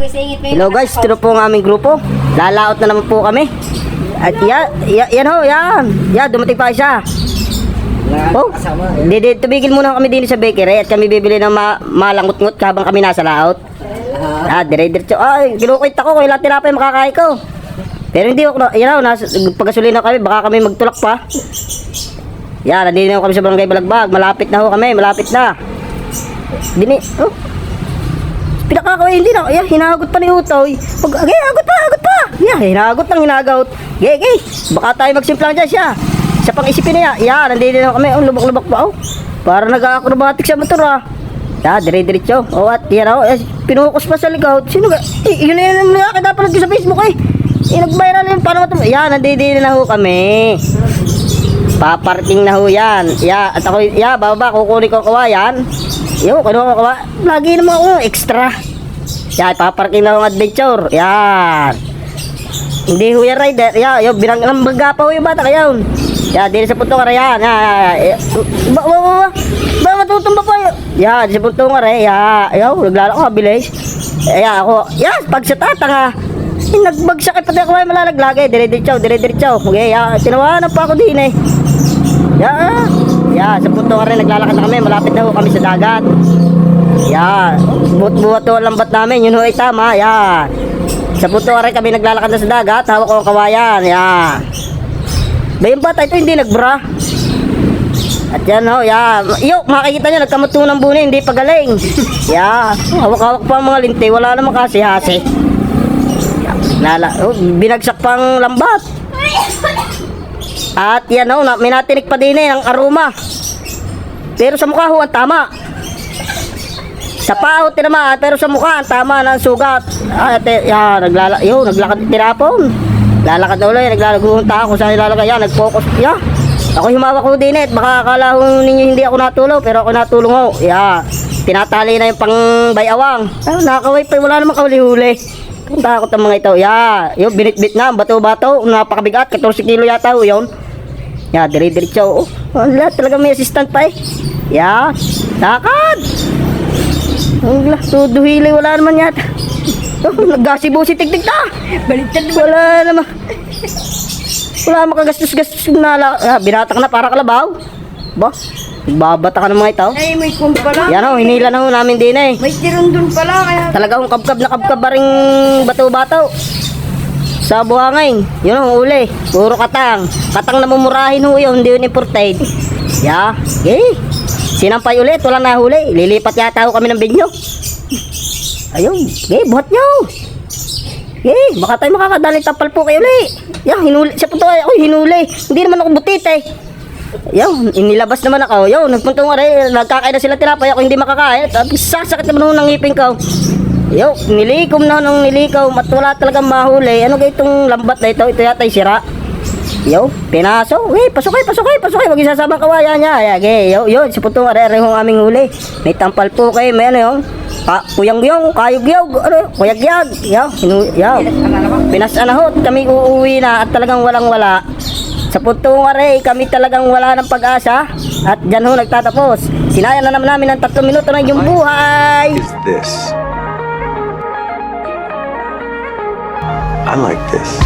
Hello guys, ito po ang aming grupo. Lalaot na naman po kami. At yan ho, yan. Yan, dumating pa isa. Oh, tumigil muna kami din sa bakery at kami bibili ng malangot-ngot habang kami nasa laot. Dire-diretso. Ay, kinukit ako kung ilang tinapay makakain ko. Pero hindi ako, yan ho, pagkasulina kami, baka kami magtulak pa. Yan, nandito na kami sa barangay Balagbag. Malapit na ho kami, malapit na. Dini, oh. Pinakakawin hindi na. Yeah, hinagot pa ni Utoy. Agot pa. Yeah, hinagot ng hinagot. Gay. Baka tayo magsimplang dyan siya. Sa pang-isipin niya. Yeah, nandito na kami. Oh, lubak-lubak pa. Oh. Para nag-acrobatic sa motor ah. Yeah, dire-diretso. Oh, at yan oh. Pinukos pa sa likod. Sino ka? Yun na yung nakakita pa lang sa Facebook eh. Nag-viral yun. Paano ito? Yeah, nandito na ho kami. Paparking na ho yan. Yeah, at ako, yeah, baba, kukunin ko kawayan. Yo, kinuha ko ba? Lagi naman ako extra. Yan, paparking na akong adventure. Yan. Hindi ho yan rider. Yan, yo, binangga pa ho yung bata kayo. Yan, din sa punto ka rin. Yan. Ba, matutumba pa yun. Yan, sa punto ka rin. Yan. Yo, naglalako ka, bilis. Yan, ako. Yan, pag sa tatanga. Nagbagsak pati ako ay malalaglag eh. Dire-diretso. Okay, yan. Tinawanan pa ako din eh. Yan. Yan, sa punto ka rin, naglalakad na kami. Malapit na ho kami sa dagat. Yan. Buhat ho ang lambat namin. Yun ho ay tama. Yan. Sa punto ka rin kami naglalakad na sa dagat. Hawak ko ang kawayan. Yan. Ba yung bata ito hindi nagbra. At yan ho. Yan. Iyo, makikita nyo, nagkamutunang buni. Hindi pagaling. Yan. Hawak-hawak pa ang mga linti. Wala naman kasi-hasi. Binagsak pang lambat. At yan o, may natinik pa din eh, ang aroma. Pero sa mukha ho, ang tama. Sa pao, tinamaan, pero sa mukha, ang tama ng sugat. At yan, naglakad tirapon. Lalakad na ulit, naglalagunta ako saan nilalagay. Yan, nag-focus. Yan, ako humawak ko din eh. Baka akala ko ninyo hindi ako natulong, pero ako natulong ho. Yan, tinatali na yung pang bayawang. Nakakaway pa, wala namang kahuli-huli. Kung takot ang mga ito. Yan, yung binit-bit na, bato-bato, napakabigat, 14 kilo yata ho yun. Ya, dire-diretso. Oh, wala talaga may assistant pa eh. Ya, takad. Wala, tuduhili wala naman yata. Oh, nagasibusi tig-tig ta. Baliktad wala naman. Wala makagastos-gastos na binatak na para kalabaw. Ba? Babata ka ng mga ito. Ay, may kum pala. Yan o, hinila na ho namin din eh. May tirun dun pala. Kaya... Talagang kabkab na kabkab ba ring bato-bato. Sa buhangin, yun ang uli. Puro katang. Katang na mumurahin ho yun, hindi yun imported. Yeah, okay. Sinampay ulit, walang nahuli. Lilipat yata ho kami ng binyo. Ayun, okay, buhat nyo. Okay, baka tayo makakadali tapal po kayo ulit. Yeah, hinuli. Siya po ito, ako hinuli. Hindi naman ako butit eh. Yun, inilabas naman ako. Yun, nagpuntong nga rin, nagkakain na sila tinapay. Ako hindi makakain. At sasakit naman ho ng ngipin ko. Yo, nilikom na nung nilikaw at wala talagang mahuli. Ano kaya itong lambat na ito? Ito yata yung sira. Yo, pinaso. Pasokay. Huwag isasabang kawayan niya. Okay, yo, sa putong arerehong aming huli. May tampal po kayo. May ano yun? Kuyang-gyong, kayog-gyog, kuyag-gyag. Yo, pinasanahot. Kami uuwi na at talagang walang-wala. Sa putong are, kami talagang wala ng pag-asa. At dyan ho nagtatapos. Sinayang na naman namin ng 3 minuto na yung buhay. Is this? I like this.